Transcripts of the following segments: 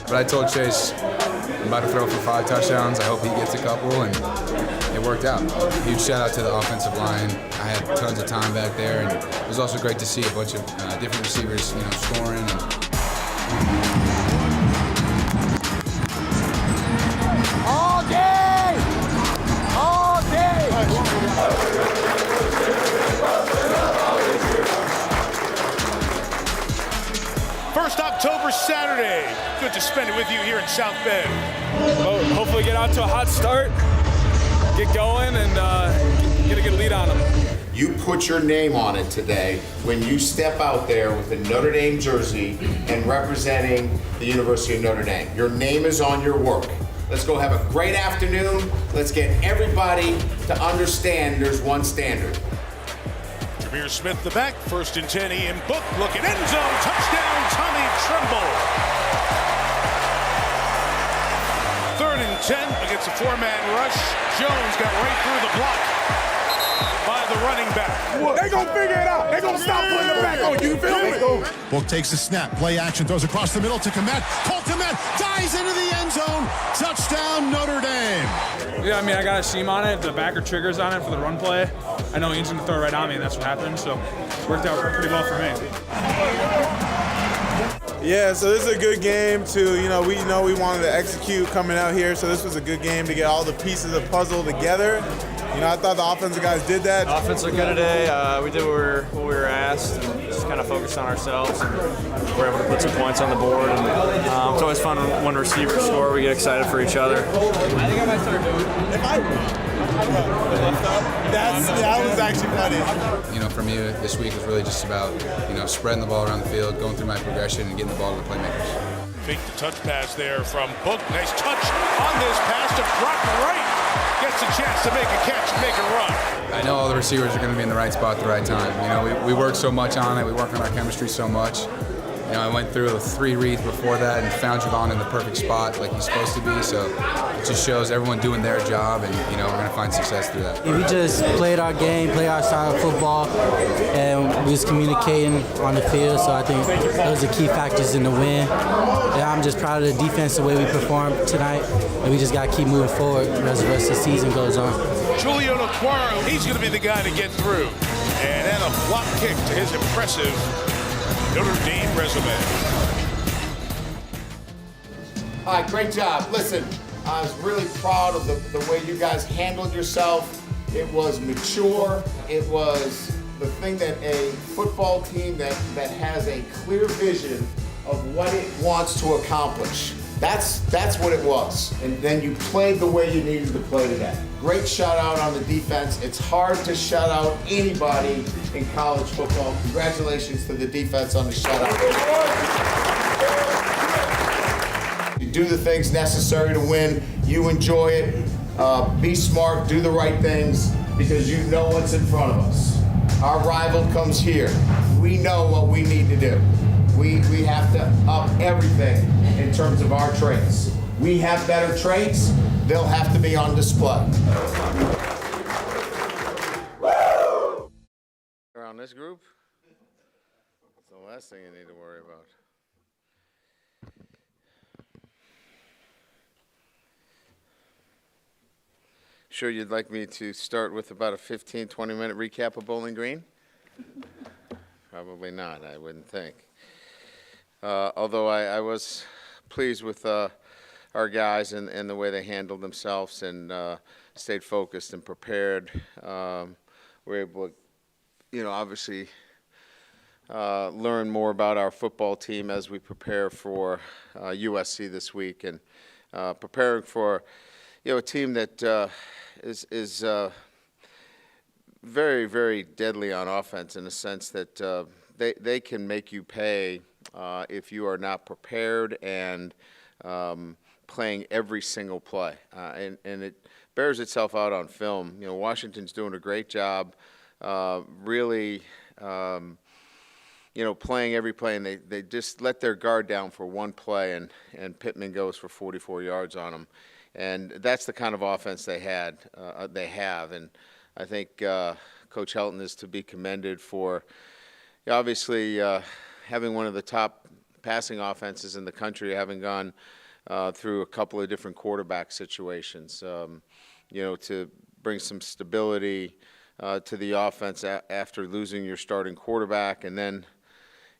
But I told Chase, I'm about to throw for 5 touchdowns. I hope he gets a couple, and it worked out. Huge shout out to the offensive line. I had tons of time back there, and it was also great to see a bunch of different receivers, scoring. All day! All day! First October Saturday. Good to spend it with you here in South Bend. Well, hopefully get out to a hot start, get going, and get a good lead on them. You put your name on it today when you step out there with a Notre Dame jersey and representing the University of Notre Dame. Your name is on your work. Let's go have a great afternoon. Let's get everybody to understand there's one standard. Jameer Smith, the back, 1st and 10, Ian Book, looking end zone, touchdown, Tommy Tremble. 3rd and 10 against a 4-man rush. Jones got right through the block by the running back. They gonna figure it out. They gonna stop putting it back on you. You feel me? Book takes the snap, play action, throws across the middle to Komet. Colt Komet dives into the end zone. Touchdown, Notre Dame. Yeah, I got a seam on it. The backer triggers on it for the run play. I know he's going to throw it right on me, and that's what happened. So it worked out pretty well for me. Yeah, so this is a good game to, we wanted to execute coming out here, so this was a good game to get all the pieces of the puzzle together. I thought the offensive guys did that. The offense looked good today. We did what we were asked, and just kind of focused on ourselves, and we're able to put some points on the board. And it's always fun when receivers score. We get excited for each other. I think I might start doing it. That was actually funny. For me, this week was really just about, spreading the ball around the field, going through my progression, and getting the ball to the playmakers. Fake the touch pass there from Book. Nice touch on this pass to Brock Wright. Gets a chance to make a catch and make a run. I know all the receivers are going to be in the right spot at the right time. We work so much on it. We work on our chemistry so much. I went through 3 reads before that and found Javon in the perfect spot like he's supposed to be. So it just shows everyone doing their job, and we're going to find success through that. We just played our game, played our style of football, and we was communicating on the field. So I think those are key factors in the win. And I'm just proud of the defense, the way we performed tonight, and we just got to keep moving forward as the rest of the season goes on. Julio Naquaro, he's going to be the guy to get through. And then a block kick to his impressive Notre Dame resume. All right, great job. Listen, I was really proud of the way you guys handled yourself. It was mature. It was the thing that a football team that has a clear vision of what it wants to accomplish. That's what it was. And then you played the way you needed to play today. Great shout out on the defense. It's hard to shout out anybody in college football. Congratulations to the defense on the shutout. You do the things necessary to win. You enjoy it. Be smart, do the right things, because you know what's in front of us. Our rival comes here. We know what we need to do. We have to up everything in terms of our traits. We have better traits, they'll have to be on display. Around this group, that's the last thing you need to worry about. Sure you'd like me to start with about a 15, 20-minute recap of Bowling Green? Probably not, I wouldn't think. Although I was pleased with our guys and the way they handled themselves and stayed focused and prepared. We're able to, obviously learn more about our football team as we prepare for USC this week, and preparing for, a team that is very, very deadly on offense, in the sense that they can make you pay if you are not prepared and playing every single play. And it bears itself out on film. Washington's doing a great job really, playing every play, and they just let their guard down for one play, and Pittman goes for 44 yards on them. And that's the kind of offense they have. And I think Coach Helton is to be commended for obviously having one of the top passing offenses in the country, having gone through a couple of different quarterback situations. To bring some stability to the offense after losing your starting quarterback, and then,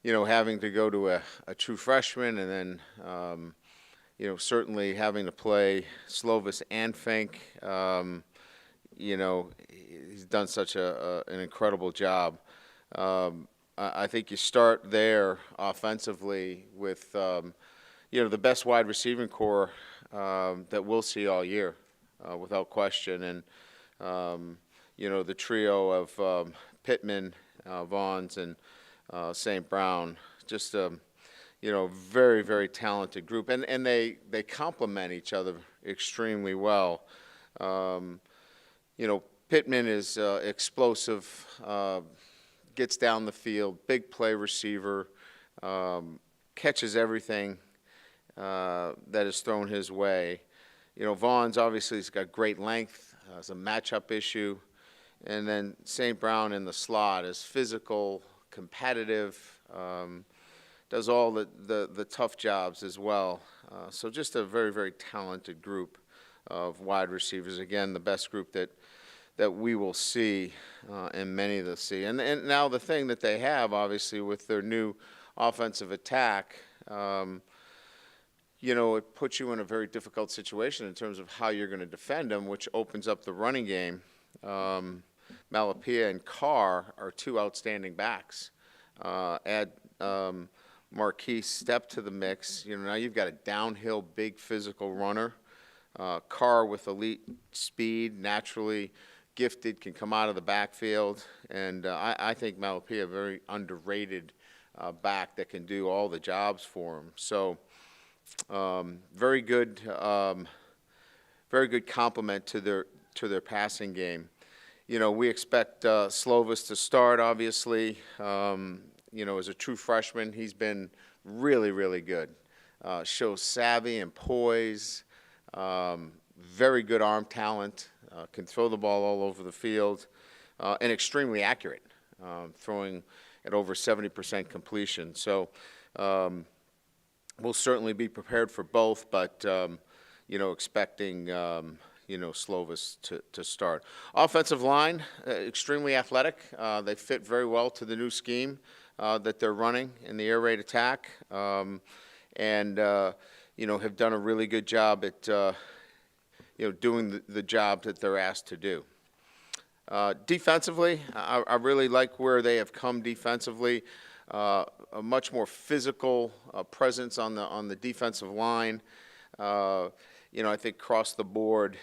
having to go to a true freshman, and then, certainly having to play Slovis and Fink. He's done such an incredible job. I think you start there offensively with, the best wide receiving core that we'll see all year, without question. And, the trio of Pittman, Vaughns, and St. Brown, just very, very talented group. And they complement each other extremely well. Pittman is explosive, gets down the field, big play receiver, catches everything that is thrown his way. Vaughn's obviously has got great length, it's a matchup issue. And then St. Brown in the slot is physical, competitive, does all the tough jobs as well. So just a very, very talented group of wide receivers. Again, the best group that we will see and many of us see. And now the thing that they have, obviously, with their new offensive attack, it puts you in a very difficult situation in terms of how you're going to defend them, which opens up the running game. Malapia and Carr are two outstanding backs. Add Marquise Step to the mix. Now you've got a downhill, big physical runner. Carr with elite speed, naturally gifted, can come out of the backfield. And I think Malapia, a very underrated back that can do all the jobs for him. So very good complement to their passing game. We expect Slovis to start, obviously. As a true freshman, he's been really, really good. Shows savvy and poise, very good arm talent, can throw the ball all over the field, and extremely accurate, throwing at over 70% completion. So we'll certainly be prepared for both, but, expecting Slovis to start. Offensive line, extremely athletic. They fit very well to the new scheme that they're running in the air raid attack, and have done a really good job at doing the job that they're asked to do. Defensively, I really like where they have come defensively. A much more physical presence on the defensive line. I think across the board,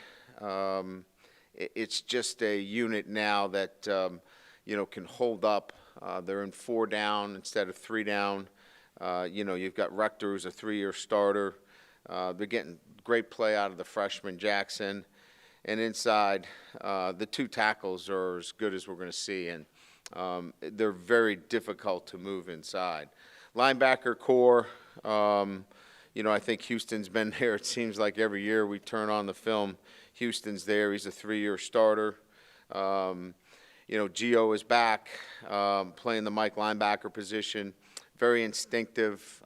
it's just a unit now that can hold up. They're in 4 down instead of 3 down. You've got Rector, who's a 3-year starter. They're getting great play out of the freshman Jackson, and inside, the 2 tackles are as good as we're going to see, and they're very difficult to move inside. Linebacker core. I think Houston's been there. It seems like every year we turn on the film, Houston's there. He's a 3-year starter. Gio is back, playing the Mike linebacker position. Very instinctive.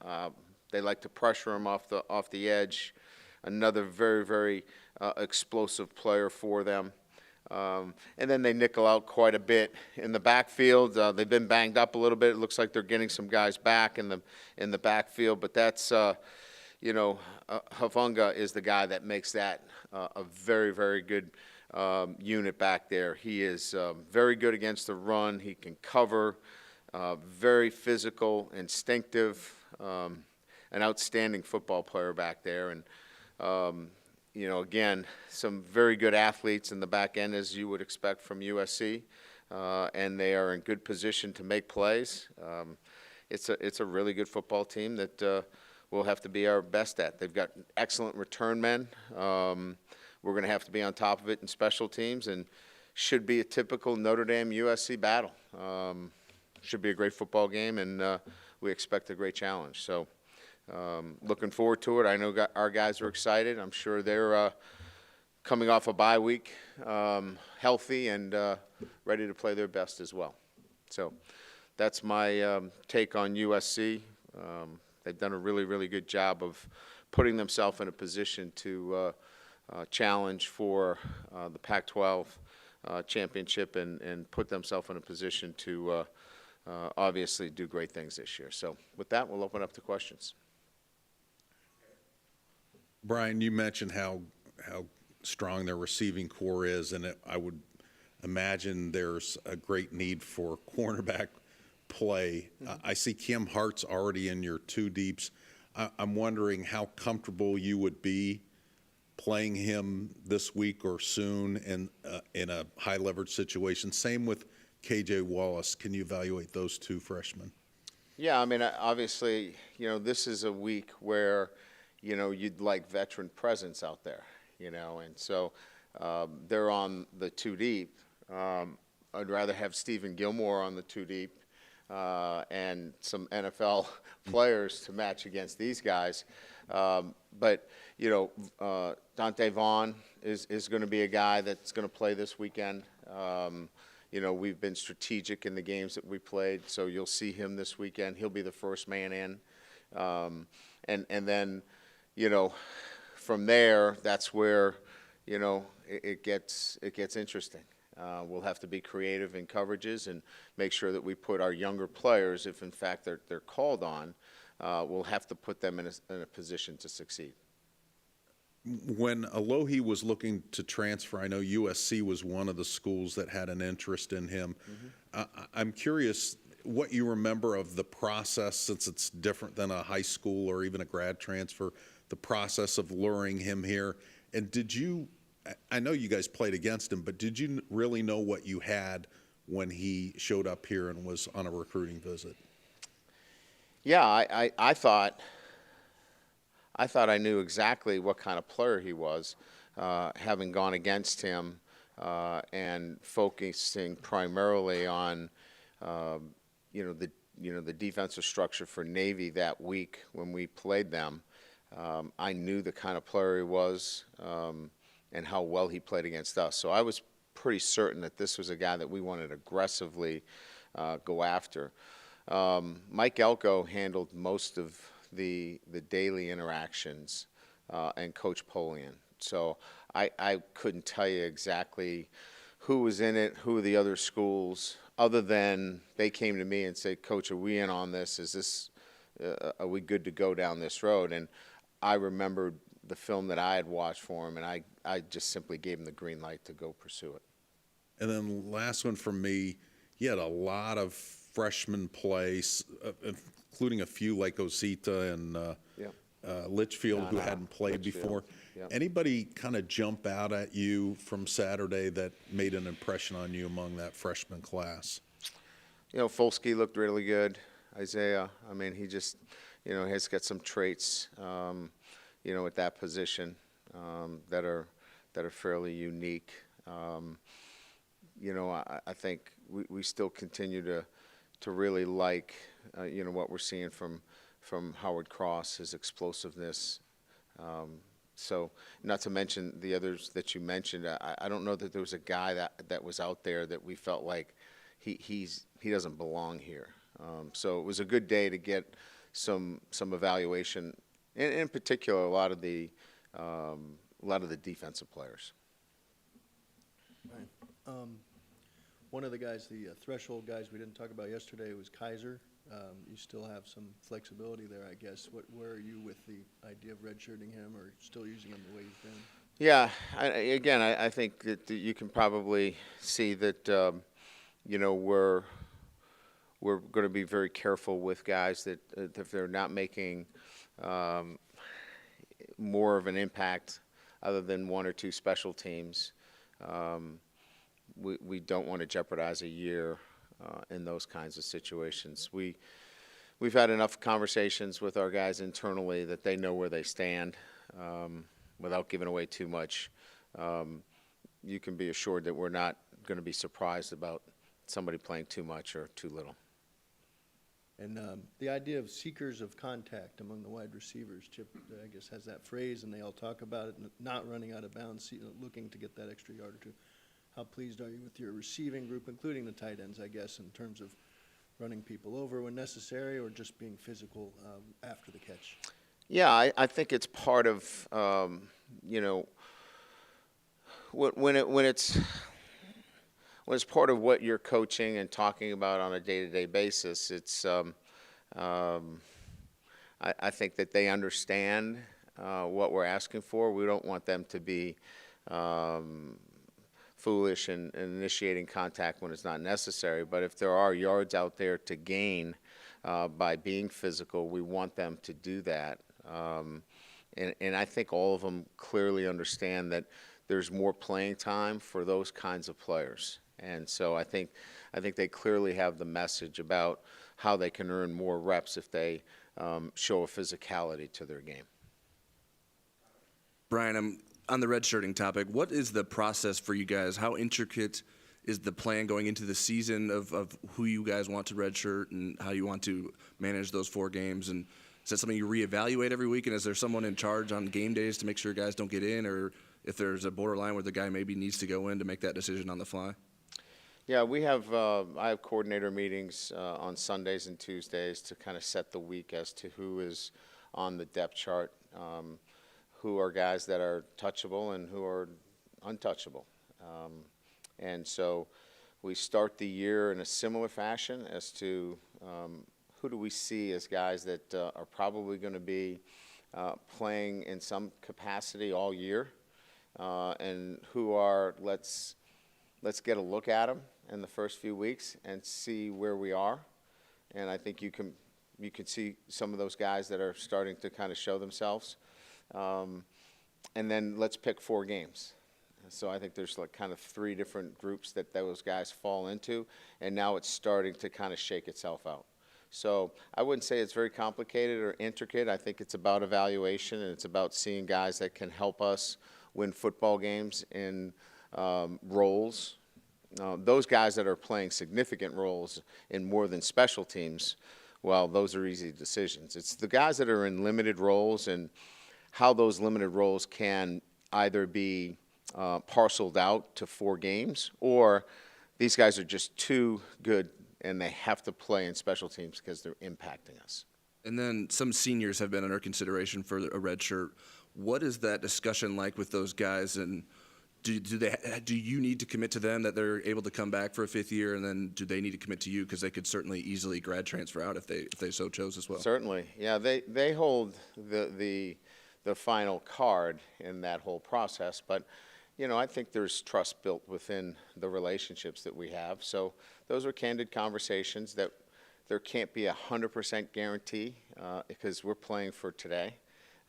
They like to pressure him off the edge. Another very, very explosive player for them. And then they nickel out quite a bit in the backfield. They've been banged up a little bit. It looks like they're getting some guys back in the backfield, but that's Havunga is the guy that makes that a very, very good unit back there. He is very good against the run. He can cover, very physical, instinctive, an outstanding football player back there. And, again, some very good athletes in the back end, as you would expect from USC, and they are in good position to make plays. It's a really good football team that we'll have to be our best at. They've got excellent return men. We're going to have to be on top of it in special teams, and should be a typical Notre Dame USC battle. Should be a great football game, and we expect a great challenge. So looking forward to it. I know our guys are excited. I'm sure they're coming off a bye week, healthy and ready to play their best as well. So that's my take on USC. they've done a really, really good job of putting themselves in a position to challenge for the Pac-12 championship and put themselves in a position to obviously do great things this year. So with that, we'll open up to questions. Brian, you mentioned how strong their receiving core is, and I would imagine there's a great need for cornerback play. I see Kim Hart's already in your two deeps. I'm wondering how comfortable you would be playing him this week or soon in a high leverage situation. Same with KJ Wallace. Can you evaluate those two freshmen? Yeah, I mean, obviously, this is a week where, you'd like veteran presence out there, and so they're on the two deep. I'd rather have Stephen Gilmore on the two deep and some NFL players to match against these guys. But, Dante Vaughn is going to be a guy that's going to play this weekend. We've been strategic in the games that we played, so you'll see him this weekend. He'll be the first man in. And then, from there, that's where, it gets interesting. We'll have to be creative in coverages and make sure that we put our younger players, if in fact they're called on, we'll have to put them in a position to succeed. When Alohi was looking to transfer, I know USC was one of the schools that had an interest in him. I'm curious what you remember of the process, since it's different than a high school or even a grad transfer, the process of luring him here. And I know you guys played against him, but did you really know what you had when he showed up here and was on a recruiting visit? Yeah, I thought I knew exactly what kind of player he was, having gone against him and focusing primarily on, the defensive structure for Navy that week when we played them. I knew the kind of player he was and how well he played against us. So I was pretty certain that this was a guy that we wanted to aggressively go after. Mike Elko handled most of the daily interactions and Coach Polian. So I couldn't tell you exactly who was in it, who the other schools, other than they came to me and said, Coach, are we in on this? Are we good to go down this road? And I remembered the film that I had watched for him, and I just simply gave him the green light to go pursue it. And then last one from me, you had a lot of freshman plays, including a few like Osita and Litchfield, who hadn't played before. Yep. Anybody kind of jump out at you from Saturday that made an impression on you among that freshman class? Folsky looked really good. Isaiah, I mean, he just, has got some traits, at that position that are fairly unique. I think we still continue to really like, what we're seeing from Howard Cross, his explosiveness. So not to mention the others that you mentioned, I don't know that there was a guy that was out there that we felt like he doesn't belong here. So it was a good day to get some evaluation, and in particular a lot of the defensive players. Right. One of the guys, the threshold guys we didn't talk about yesterday was Kaiser. You still have some flexibility there, I guess. Where are you with the idea of redshirting him, or still using him the way he's been? Yeah, I think that you can probably see that we're going to be very careful with guys that if they're not making more of an impact other than one or two special teams. We don't want to jeopardize a year in those kinds of situations. We've had enough conversations with our guys internally that they know where they stand without giving away too much. You can be assured that we're not going to be surprised about somebody playing too much or too little. And the idea of seekers of contact among the wide receivers, Chip, I guess, has that phrase, and they all talk about it, not running out of bounds, looking to get that extra yard or two. How pleased are you with your receiving group, including the tight ends, I guess, in terms of running people over when necessary, or just being physical after the catch? Yeah, I think it's part of, you know, when it's part of what you're coaching and talking about on a day-to-day basis. It's I think that they understand what we're asking for. We don't want them to be foolish and initiating contact when it's not necessary. But if there are yards out there to gain by being physical, we want them to do that. And I think all of them clearly understand that there's more playing time for those kinds of players. And so I think they clearly have the message about how they can earn more reps if they show a physicality to their game. Brian, I'm on the redshirting topic. What is the process for you guys? How intricate is the plan going into the season of who you guys want to redshirt and how you want to manage those 4 games? And is that something you reevaluate every week? And is there someone in charge on game days to make sure guys don't get in, or if there's a borderline where the guy maybe needs to go in to make that decision on the fly? Yeah, I have coordinator meetings on Sundays and Tuesdays to kind of set the week as to who is on the depth chart, who are guys that are touchable and who are untouchable. And so we start the year in a similar fashion as to who do we see as guys that are probably going to be playing in some capacity all year, and who are, let's get a look at them in the first few weeks and see where we are. And I think you can see some of those guys that are starting to kind of show themselves. And then let's pick 4 games. So I think there's like kind of 3 different groups that those guys fall into, and now it's starting to kind of shake itself out. So I wouldn't say it's very complicated or intricate. I think it's about evaluation, and it's about seeing guys that can help us win football games in roles. Those guys that are playing significant roles in more than special teams, well, those are easy decisions. It's the guys that are in limited roles and how those limited roles can either be parceled out to 4 games, or these guys are just too good and they have to play in special teams because they're impacting us. And then some seniors have been under consideration for a red shirt. What is that discussion like with those guys, and do you need to commit to them that they're able to come back for a 5th year, and then do they need to commit to you because they could certainly easily grad transfer out if they so chose as well? Certainly, yeah. They hold the final card in that whole process, but you know, I think there's trust built within the relationships that we have. So those are candid conversations that there can't be 100% guarantee because we're playing for today,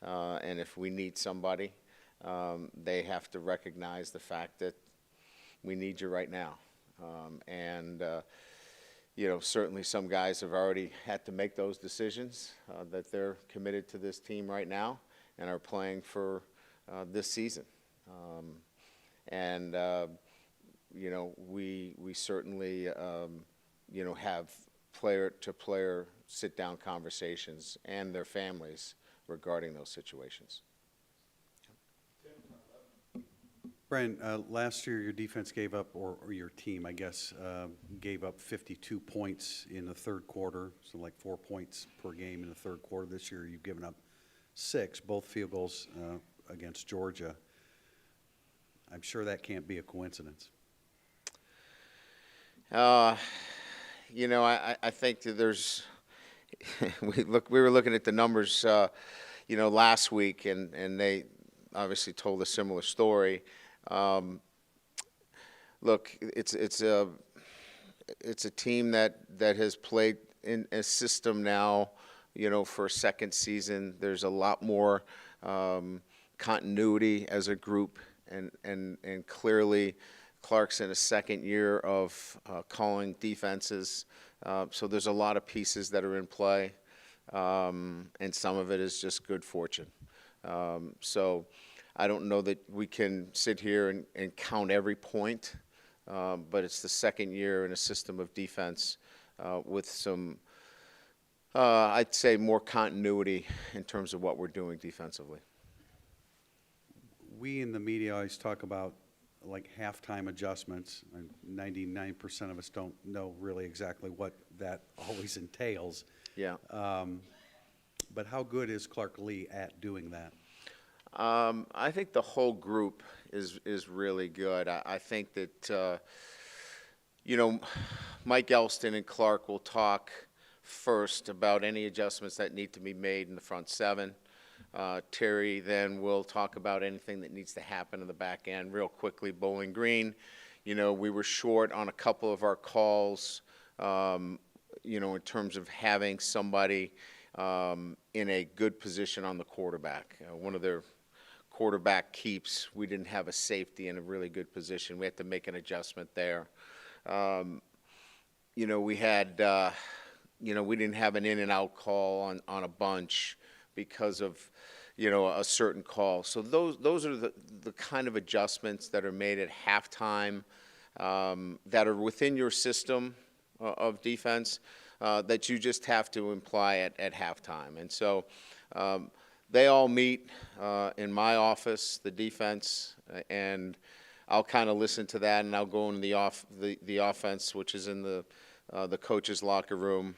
and if we need somebody, they have to recognize the fact that we need you right now. You know, certainly some guys have already had to make those decisions that they're committed to this team right now and are playing for this season. You know, we certainly, you know, have player-to-player sit-down conversations and their families regarding those situations. Brian, last year your defense gave up, or your team, I guess, gave up 52 points in the 3rd quarter, so like 4 points per game in the 3rd quarter. This year you've given up 6, both field goals against Georgia. I'm sure that can't be a coincidence. You know, I think that there's we were looking at the numbers, you know, last week, and they obviously told a similar story. Look, it's a team that has played in a system now, you know, for a 2nd season. There's a lot more continuity as a group, and clearly Clark's in a 2nd year of calling defenses. So there's a lot of pieces that are in play, and some of it is just good fortune. So I don't know that we can sit here and count every point, but it's the 2nd year in a system of defense with some, I'd say, more continuity in terms of what we're doing defensively. We in the media always talk about like halftime adjustments, and 99% of us don't know really exactly what that always entails. Yeah. But how good is Clark Lee at doing that? I think the whole group is really good. I think that, Mike Elston and Clark will talk first about any adjustments that need to be made in the front seven. Terry then will talk about anything that needs to happen in the back end real quickly. Bowling Green, we were short on a couple of our calls, in terms of having somebody in a good position on the quarterback. One of their quarterback keeps, we didn't have a safety in a really good position. We had to make an adjustment there. We had, we didn't have an in and out call on a bunch because of, a certain call. So those are the kind of adjustments that are made at halftime that are within your system of defense that you just have to imply at halftime. And so they all meet in my office, the defense, and I'll kind of listen to that, and I'll go into the offense, which is in the coach's locker room.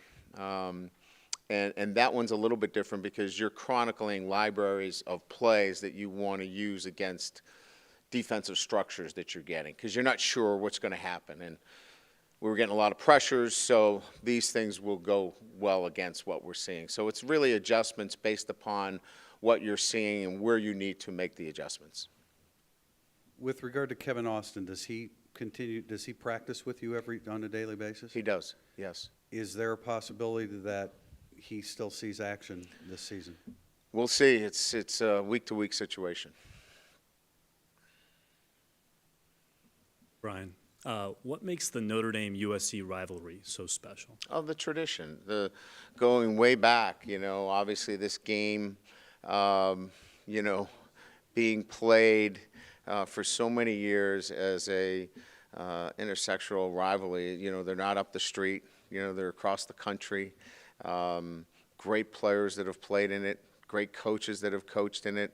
And that one's a little bit different because you're chronicling libraries of plays that you want to use against defensive structures that you're getting because you're not sure what's going to happen. And we were getting a lot of pressures, so these things will go well against what we're seeing. So it's really adjustments based upon what you're seeing and where you need to make the adjustments. With regard to Kevin Austin, does he practice with you on a daily basis? He does, yes. Is there a possibility that he still sees action this season? We'll see. It's a week-to-week situation. Brian, what makes the Notre Dame USC rivalry so special? Oh, the tradition, the going way back. Obviously this game, being played for so many years as a intersectional rivalry. They're not up the street. They're across the country. Great players that have played in it, great coaches that have coached in it,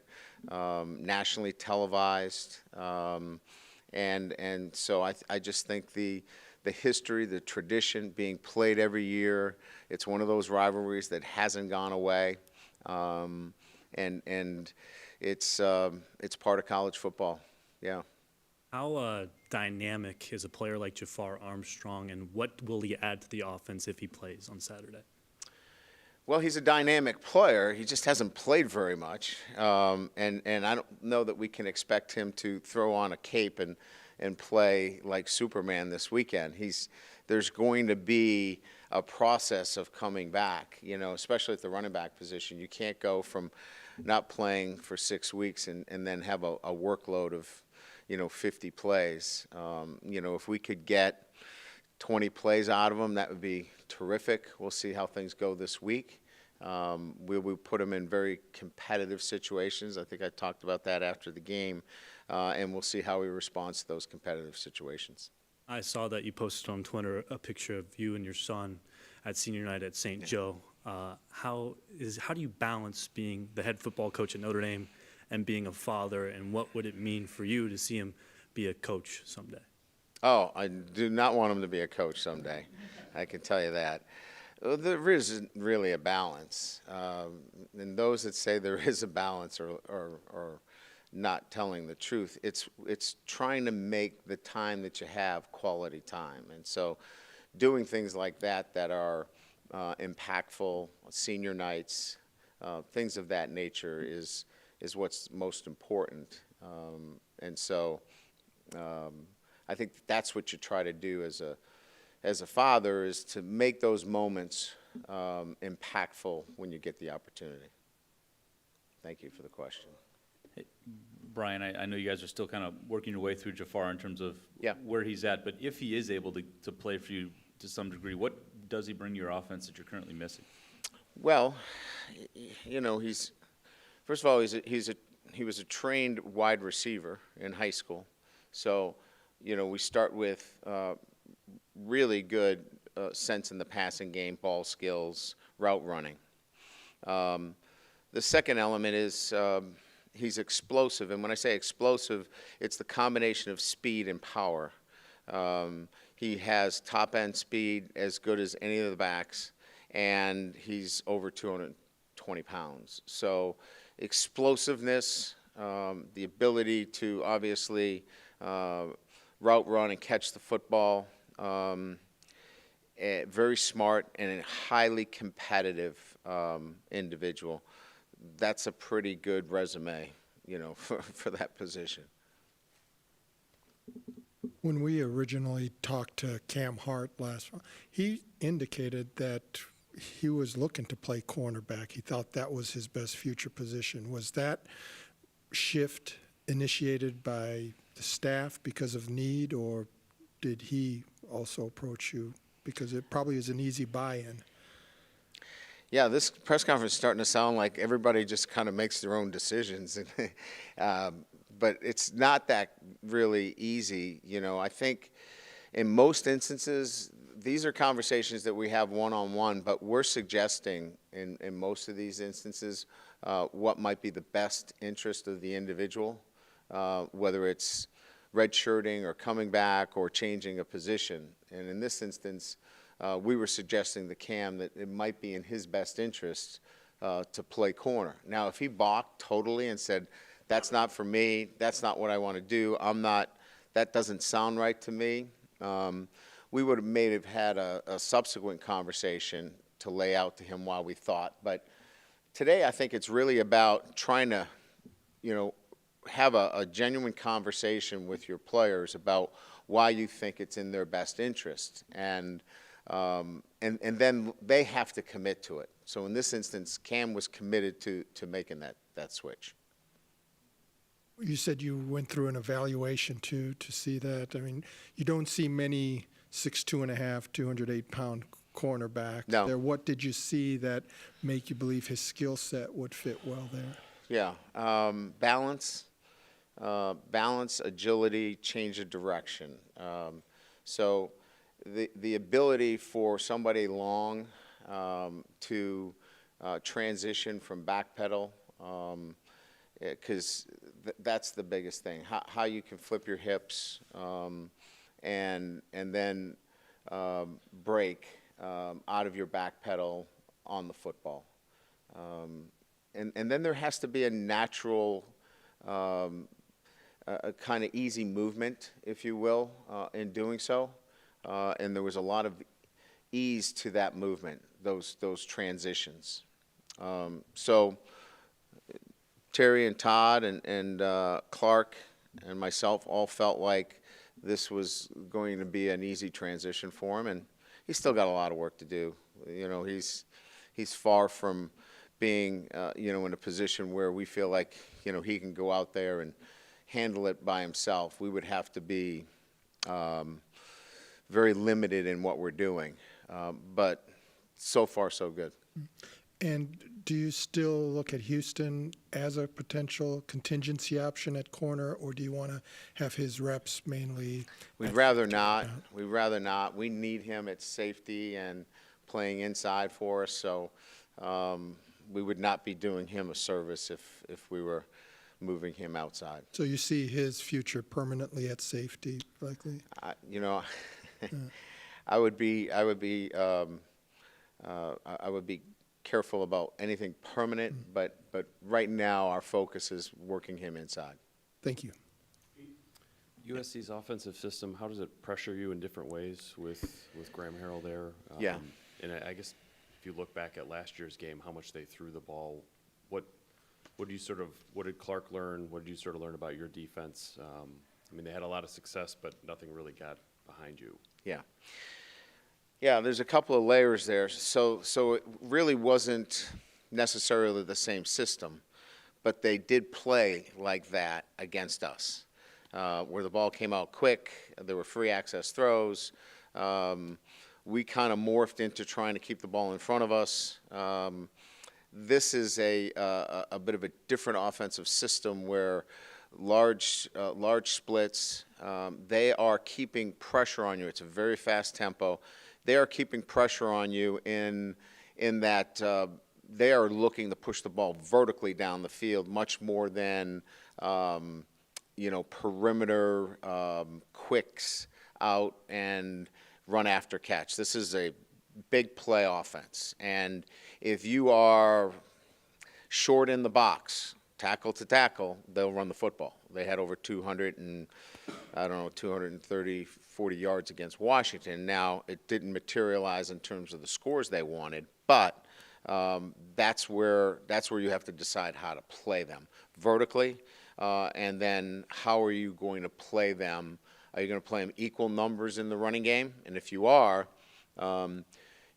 nationally televised, and so I just think the history, the tradition, being played every year, it's one of those rivalries that hasn't gone away, and it's part of college football. Yeah. How dynamic is a player like Jaffar Armstrong, and what will he add to the offense if he plays on Saturday? Well, he's a dynamic player. He just hasn't played very much, and I don't know that we can expect him to throw on a cape and play like Superman this weekend. There's going to be a process of coming back, especially at the running back position. You can't go from not playing for 6 weeks and then have a workload of 50 plays. If we could get 20 plays out of him, that would be terrific. We'll see how things go this week. We will put him in very competitive situations. I think I talked about that after the game, and we'll see how he responds to those competitive situations. I saw that you posted on Twitter a picture of you and your son at senior night at St. Joe. How do you balance being the head football coach at Notre Dame and being a father, and what would it mean for you to see him be a coach someday? Oh, I do not want him to be a coach someday. I can tell you that. There isn't really a balance. And those that say there is a balance are not telling the truth. It's trying to make the time that you have quality time. And so doing things like that are impactful, senior nights, things of that nature is what's most important. And so I think that's what you try to do as a father, is to make those moments impactful when you get the opportunity. Thank you for the question. Hey, Brian, I know you guys are still kind of working your way through Jaffar in terms of where he's at, but if he is able to play for you to some degree, what does he bring to your offense that you're currently missing? Well, first of all, he was a trained wide receiver in high school. So, we start with really good sense in the passing game, ball skills, route running. The second element is he's explosive. And when I say explosive, it's the combination of speed and power. He has top-end speed as good as any of the backs, and he's over 220 pounds. So explosiveness, the ability to obviously route run and catch the football, very smart and a highly competitive individual. That's a pretty good resume, you know, for that position. When we originally talked to Cam Hart last fall, he indicated that he was looking to play cornerback. He thought that was his best future position. Was that shift initiated by the staff because of need, or did he also approach you? Because it probably is an easy buy-in. Yeah, this press conference is starting to sound like everybody just kind of makes their own decisions. But it's not that really easy. You know, I think in most instances, these are conversations that we have one-on-one, but we're suggesting in most of these instances what might be the best interest of the individual, whether it's redshirting or coming back or changing a position. And in this instance, we were suggesting to Cam that it might be in his best interest to play corner. Now, if he balked totally and said, that's not for me, that's not what I want to do, that doesn't sound right to me, we would have had a subsequent conversation to lay out to him while we thought. But today I think it's really about trying to, you know, have a genuine conversation with your players about why you think it's in their best interest. And then they have to commit to it. So in this instance, Cam was committed to making that switch. You said you went through an evaluation to see that. I mean, you don't see many 6'2½", 208-pound cornerbacks there. What did you see that make you believe his skill set would fit well there? Yeah, balance, agility, change of direction. So the ability for somebody long to transition from back pedal, because that's the biggest thing. How you can flip your hips and then break out of your back pedal on the football. And then there has to be a natural, a kind of easy movement, if you will, in doing so. And there was a lot of ease to that movement, those transitions. So Terry and Todd and Clark and myself all felt like this was going to be an easy transition for him, and he's still got a lot of work to do. You know, he's far from being, you know, in a position where we feel like, you know, he can go out there and handle it by himself. We would have to be very limited in what we're doing, but so far so good. And do you still look at Houston as a potential contingency option at corner, or do you want to have his reps mainly? We'd rather not. We'd rather not. We need him at safety and playing inside for us, so we would not be doing him a service if we were moving him outside. So you see his future permanently at safety, likely? You know, I would be careful about anything permanent, but right now our focus is working him inside. Thank you. USC's offensive system, how does it pressure you in different ways with Graham Harrell there? Yeah. And I guess if you look back at last year's game, how much they threw the ball, what did Clark learn? What did you sort of learn about your defense? I mean, they had a lot of success, but nothing really got behind you. Yeah. Yeah, there's a couple of layers there. So it really wasn't necessarily the same system, but they did play like that against us, where the ball came out quick. There were free access throws. We kind of morphed into trying to keep the ball in front of us. This is a bit of a different offensive system where large splits. They are keeping pressure on you. It's a very fast tempo. They are keeping pressure on you in that they are looking to push the ball vertically down the field much more than you know, perimeter quicks out and run after catch. This is a big play offense. And if you are short in the box, tackle to tackle, they'll run the football. They had over 230, 40 yards against Washington. Now, it didn't materialize in terms of the scores they wanted, but that's where you have to decide how to play them vertically, and then how are you going to play them? Are you going to play them equal numbers in the running game? And if you are,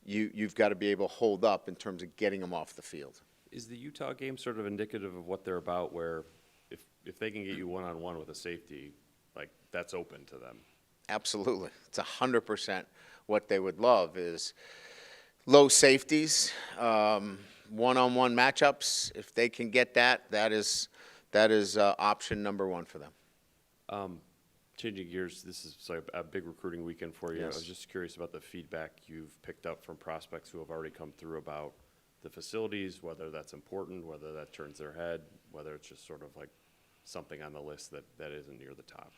you've got to be able to hold up in terms of getting them off the field. Is the Utah game sort of indicative of what they're about, where if they can get you one-on-one with a safety, like, that's open to them? Absolutely. It's 100% what they would love is low safeties, one-on-one matchups. If they can get that, that is option number one for them. Changing gears, this is like a big recruiting weekend for you. Yes. I was just curious about the feedback you've picked up from prospects who have already come through about the facilities, whether that's important, whether that turns their head, whether it's just sort of like something on the list that isn't near the top.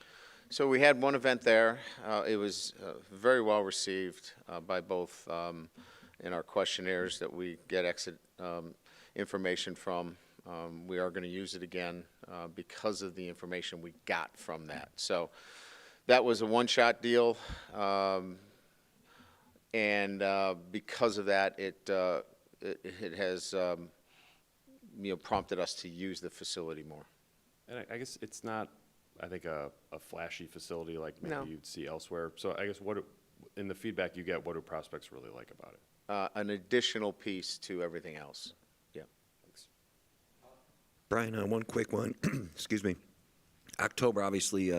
So we had one event there. It was very well received by both in our questionnaires that we get exit information from. We are going to use it again because of the information we got from that. So that was a one-shot deal, and because of that, it has prompted us to use the facility more. And I guess it's not, I think, a flashy facility like maybe you'd see elsewhere. So I guess in the feedback you get, what do prospects really like about it? An additional piece to everything else. Yeah. Thanks. Brian, one quick one. Excuse me. October, obviously,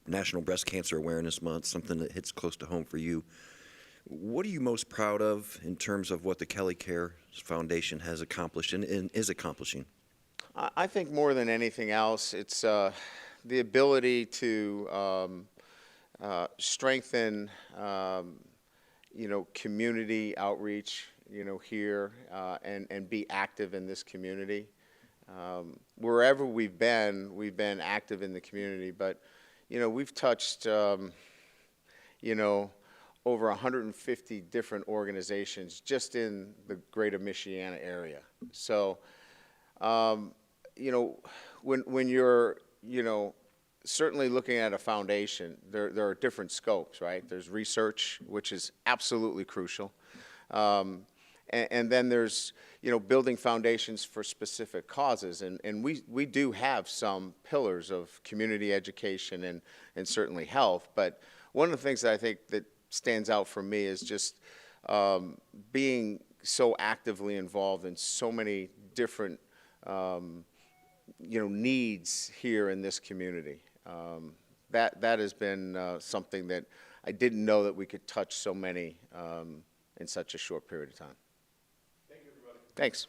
National Breast Cancer Awareness Month, something that hits close to home for you. What are you most proud of in terms of what the Kelly Care Foundation has accomplished and is accomplishing? I think more than anything else, it's the ability to strengthen, community outreach, here, and be active in this community. Wherever we've been active in the community, but, we've touched, over 150 different organizations just in the greater Michiana area. So, when you're, certainly looking at a foundation, there are different scopes, right? There's research, which is absolutely crucial. And then there's, building foundations for specific causes. And we do have some pillars of community education and certainly health. But one of the things that I think that stands out for me is just being so actively involved in so many different needs here in this community. That has been something that I didn't know that we could touch so many in such a short period of time. Thank you, everybody. Thanks.